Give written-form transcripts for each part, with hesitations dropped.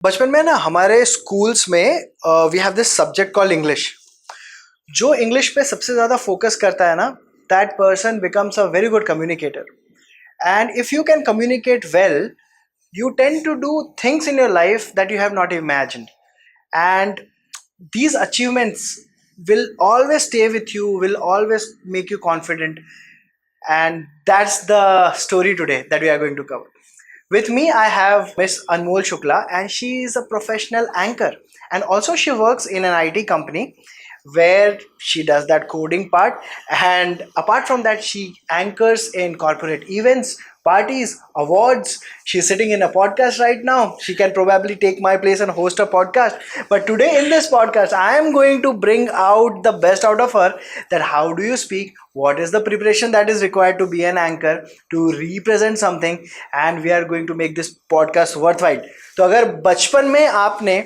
बचपन में ना हमारे स्कूल्स में we have this subject called English. जो इंग्लिश पे सबसे ज़्यादा फोकस करता है ना, that person becomes a very good communicator. And if you can communicate well, you tend to do things in your life that you have not imagined. And these achievements will always stay with you, will always make you confident. And that's the story today that we are going to cover. With me, I have Miss Anmol Shukla, and she is a professional anchor. And also, she works in an IT company where she does that coding part. And apart from that, she anchors in corporate events, parties, awards. She's sitting in a podcast right now. She can probably take my place and host a podcast. But today, in this podcast, I am going to bring out the best out of her, that how do you speak, what is the preparation that is required to be an anchor, to represent something, and we are going to make this podcast worthwhile. तो अगर बचपन में आपने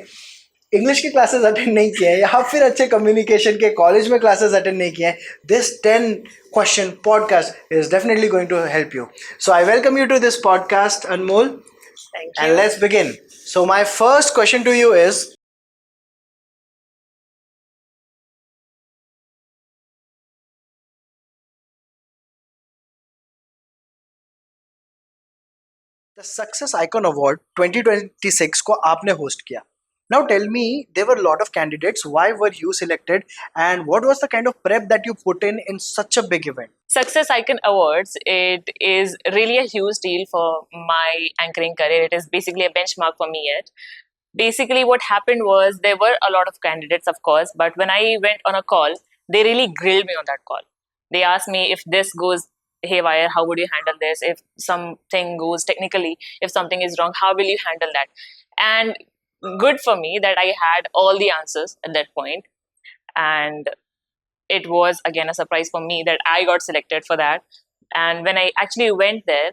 English के classes attend नहीं किए हैं या फिर अच्छे कम्युनिकेशन के कॉलेज में क्लासेस अटेंड नहीं किए हैं, this 10 question podcast is definitely going to help you. So I welcome you to this podcast, Anmol. Thank you. And let's begin. So my first question to you is, the Success Icon Award 2026 को आपने host किया. Now tell me, there were a lot of candidates. Why were you selected, and what was the kind of prep that you put in such a big event? Success Icon Awards, it is really a huge deal for my anchoring career. It is basically a benchmark for me yet. Basically, what happened was there were a lot of candidates, of course, but when I went on a call, they really grilled me on that call. They asked me, if this goes haywire, how would you handle this? If something goes technically, if something is wrong, how will you handle that? And good for me that I had all the answers at that point. And it was again a surprise for me that I got selected for that. And when I actually went there,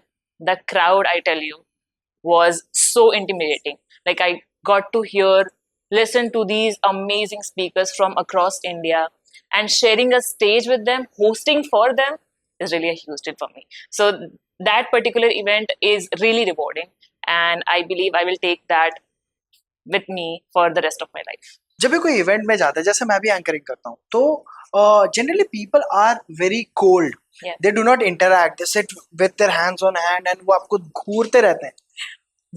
the crowd, I tell you, was so intimidating. Like, I got to listen to these amazing speakers from across India, and sharing a stage with them, hosting for them, is really a huge deal for me. So that particular event is really rewarding, and I believe I will take that with me for the rest of my life. जब भी कोई event में जाता है, जैसे मैं भी anchoring करता हूँ, तो generally people are very cold. Yeah. They do not interact, they sit with their hands on hand and वो आपको घूरते रहते हैं.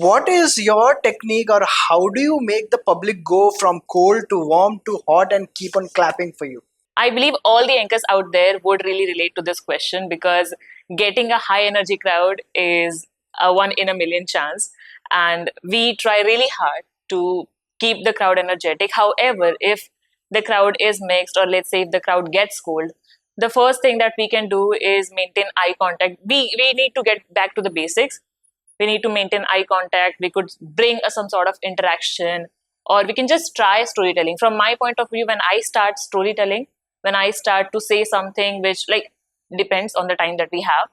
What is your technique, or how do you make the public go from cold to warm to hot and keep on clapping for you? I believe all the anchors out there would really relate to this question, because getting a high energy crowd is a 1 in a million chance, and we try really hard to keep the crowd energetic. However, if the crowd is mixed, or let's say if the crowd gets cold, the first thing that we can do is maintain eye contact. We need to get back to the basics. We need to maintain eye contact. We could bring some sort of interaction, or we can just try storytelling. From my point of view, when I start storytelling, when I start to say something which, like, depends on the time that we have,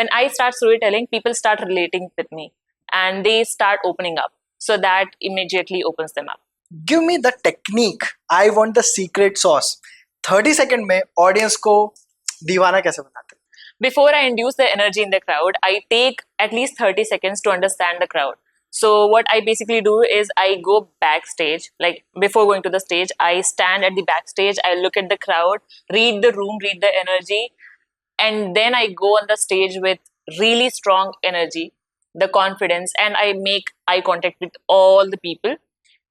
when I start storytelling, people start relating with me and they start opening up. So that immediately opens them up. Give me the technique. I want the secret sauce. 30 second में audience को दीवाना कैसे बनाते हैं? Before I induce the energy in the crowd, I take at least 30 seconds to understand the crowd. So what I basically do is I go backstage. Like, before going to the stage, I stand at the backstage, I look at the crowd, read the room, read the energy, and then I go on the stage with really strong energy, the confidence, and I make eye contact with all the people.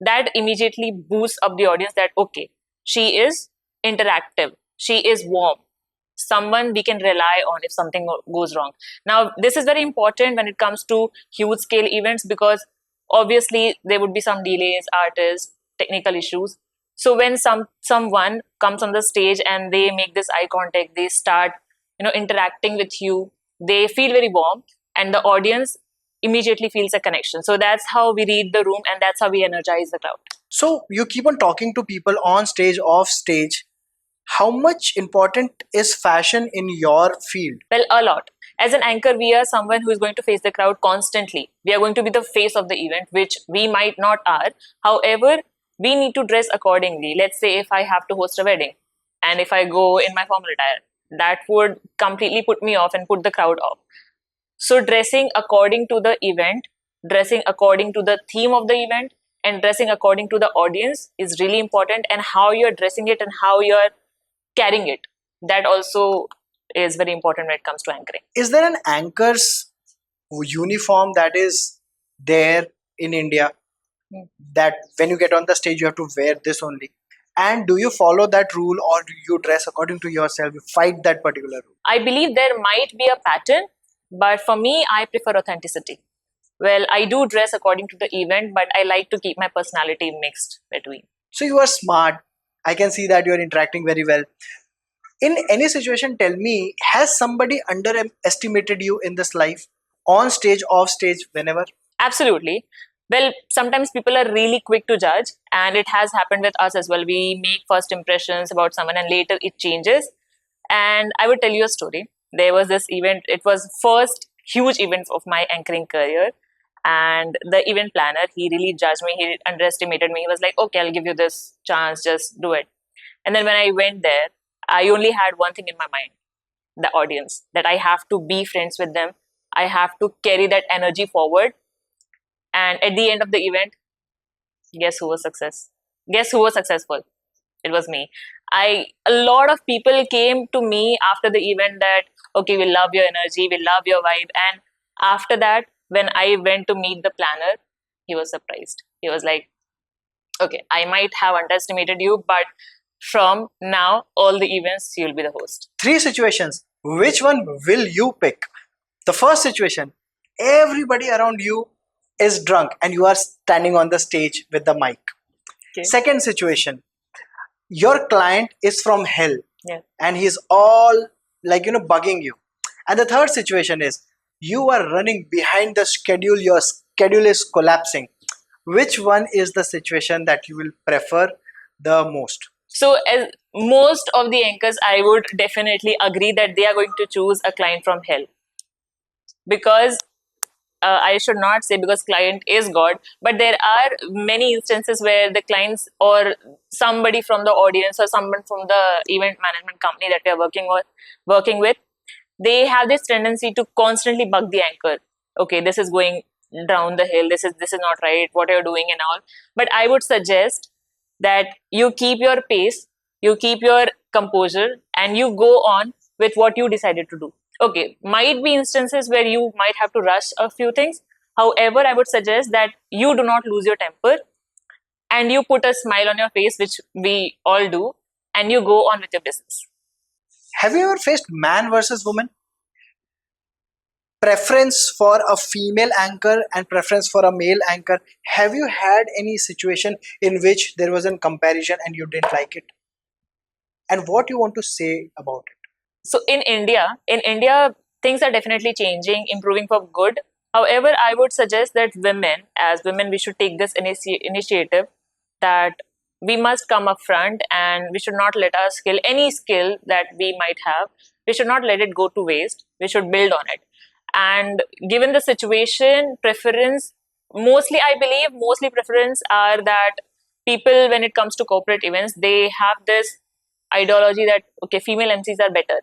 That immediately boosts up the audience that, okay, she is interactive, she is warm, someone we can rely on if something goes wrong. Now, this is very important when it comes to huge scale events, because obviously there would be some delays, artists, technical issues. So when someone comes on the stage and they make this eye contact, they start interacting with you, they feel very warm, and the audience immediately feels a connection. So that's how we read the room, and that's how we energize the crowd. So you keep on talking to people on stage, off stage. How much important is fashion in your field? Well, a lot. As an anchor, we are someone who is going to face the crowd constantly. We are going to be the face of the event, which we might not are. However, we need to dress accordingly. Let's say if I have to host a wedding, and if I go in my formal attire, that would completely put me off and put the crowd off. So dressing according to the event, dressing according to the theme of the event, and dressing according to the audience is really important, and how you're dressing it and how you're carrying it, that also is very important when it comes to anchoring. Is there an anchor's uniform that is there in India, that when you get on the stage you have to wear this only? And do you follow that rule, or do you dress according to yourself? You fight that particular rule? I believe there might be a pattern, but for me, I prefer authenticity. Well, I do dress according to the event, but I like to keep my personality mixed between. So you are smart. I can see that you are interacting very well. In any situation, tell me, has somebody underestimated you in this life? On stage, off stage, whenever? Absolutely. Well, sometimes people are really quick to judge, and it has happened with us as well. We make first impressions about someone, and later it changes. And I would tell you a story. There was this event. It was first huge event of my anchoring career, and the event planner, he really judged me. He underestimated me. He was like, "Okay, I'll give you this chance. Just do it." And then when I went there, I only had one thing in my mind: the audience. That I have to be friends with them. I have to carry that energy forward. And at the end of the event, guess who was success? Guess who was successful? It was me. A lot of people came to me after the event that, okay, we love your energy, we love your vibe. And after that, when I went to meet the planner, he was surprised. He was like, okay, I might have underestimated you, but from now, all the events, you'll be the host. 3 situations. Which one will you pick? The first situation, everybody around you is drunk and you are standing on the stage with the mic. Okay. Second situation, your client is from hell, Yeah. and he's all like, bugging you. And the third situation is, you are running behind the schedule, your schedule is collapsing. Which one is the situation that you will prefer the most? So, as most of the anchors, I would definitely agree that they are going to choose a client from hell, because I should not say because client is God, but there are many instances where the clients or somebody from the audience or someone from the event management company that we are working with, they have this tendency to constantly bug the anchor. Okay, this is going down the hill. This is not right. What are you doing and all? But I would suggest that you keep your pace, you keep your composure, and you go on with what you decided to do. Okay, might be instances where you might have to rush a few things. However, I would suggest that you do not lose your temper and you put a smile on your face, which we all do, and you go on with your business. Have you ever faced man versus woman? Preference for a female anchor and preference for a male anchor. Have you had any situation in which there was a comparison and you didn't like it? And what you want to say about it? So in India, things are definitely changing, improving for good. However, I would suggest that women, as women, we should take this initiative that we must come up front and we should not let our skill, any skill that we might have, we should not let it go to waste. We should build on it. And given the situation, preference, mostly preference are that people, when it comes to corporate events, they have this ideology that, okay, female MCs are better.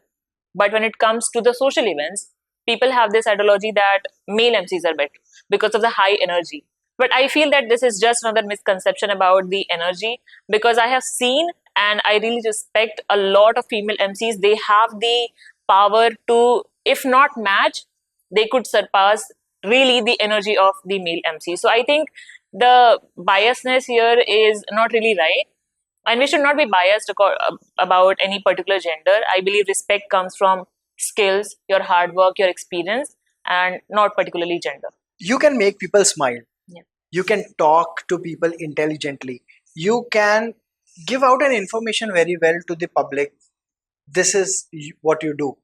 But when it comes to the social events, people have this ideology that male MCs are better because of the high energy. But I feel that this is just another misconception about the energy, because I have seen and I really respect a lot of female MCs. They have the power to, if not match, they could surpass really the energy of the male MC. So I think the biasness here is not really right, and we should not be biased about any particular gender. I believe respect comes from skills, your hard work, your experience, and not particularly gender. You can make people smile. Yeah. You can talk to people intelligently. You can give out an information very well to the public. This is what you do.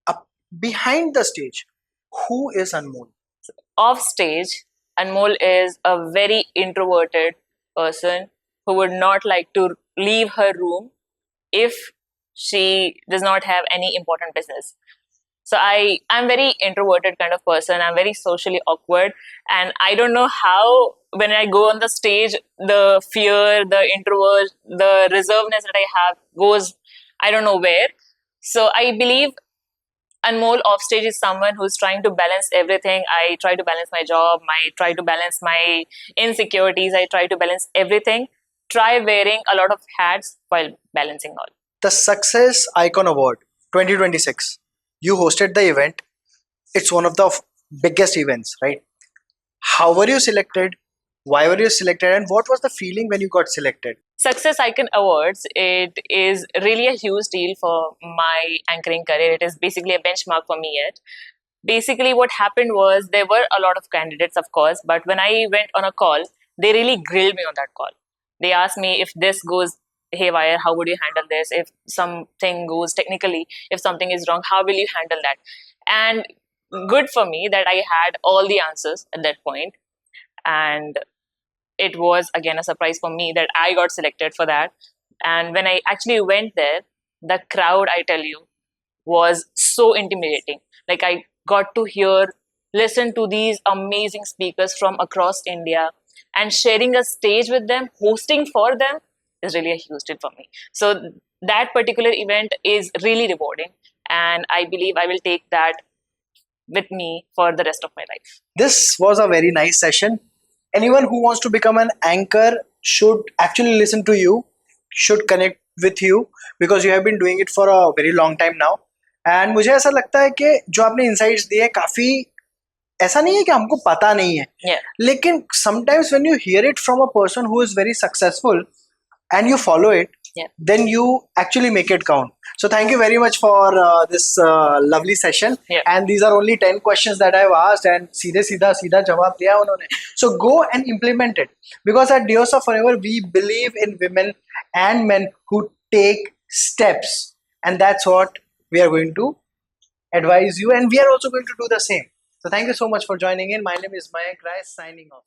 Up behind the stage, who is Anmol? Off stage, Anmol is a very introverted person who would not like to leave her room if she does not have any important business. So I'm very introverted kind of person. I'm very socially awkward, and I don't know how when I go on the stage, the fear, the introvert, the reservedness that I have goes, I don't know where. So I believe Anmol offstage is someone who's trying to balance everything. I try to balance my job, I try to balance my insecurities, I try to balance everything. Try wearing a lot of hats while balancing all. The Success Icon Award 2026. You hosted the event. It's one of the biggest events, right? How were you selected? Why were you selected? And what was the feeling when you got selected? Success Icon Awards, it is really a huge deal for my anchoring career. It is basically a benchmark for me yet. Basically, what happened was there were a lot of candidates, of course, but when I went on a call, they really grilled me on that call. They asked me, if this goes haywire, how would you handle this? If something goes technically, if something is wrong, how will you handle that? And good for me that I had all the answers at that point. And it was again a surprise for me that I got selected for that. And when I actually went there, the crowd, I tell you, was so intimidating. Like, I got to hear, listen to these amazing speakers from across India, and sharing a stage with them, hosting for them, is really a huge deal for me. So that particular event is really rewarding, and I believe I will take that with me for the rest of my life. This was a very nice session. Anyone who wants to become an anchor should actually listen to you, should connect with you because you have been doing it for a very long time now. And मुझे ऐसा लगता है कि जो आपने insights दिए काफी ऐसा नहीं है कि हमको पता नहीं है Yeah. लेकिन sometimes when you hear it from a person who is very successful and you follow it, Yeah. then you actually make it count. So thank you very much for this lovely session. Yeah. And these are only 10 questions that I've asked and सीधे सीधा सीधा जवाब दिया उन्होंने. So go and implement it. Because at Diosa Forever, we believe in women and men who take steps. And that's what we are going to advise you. And we are also going to do the same. So thank you so much for joining in. My name is Mayank Raii, signing off.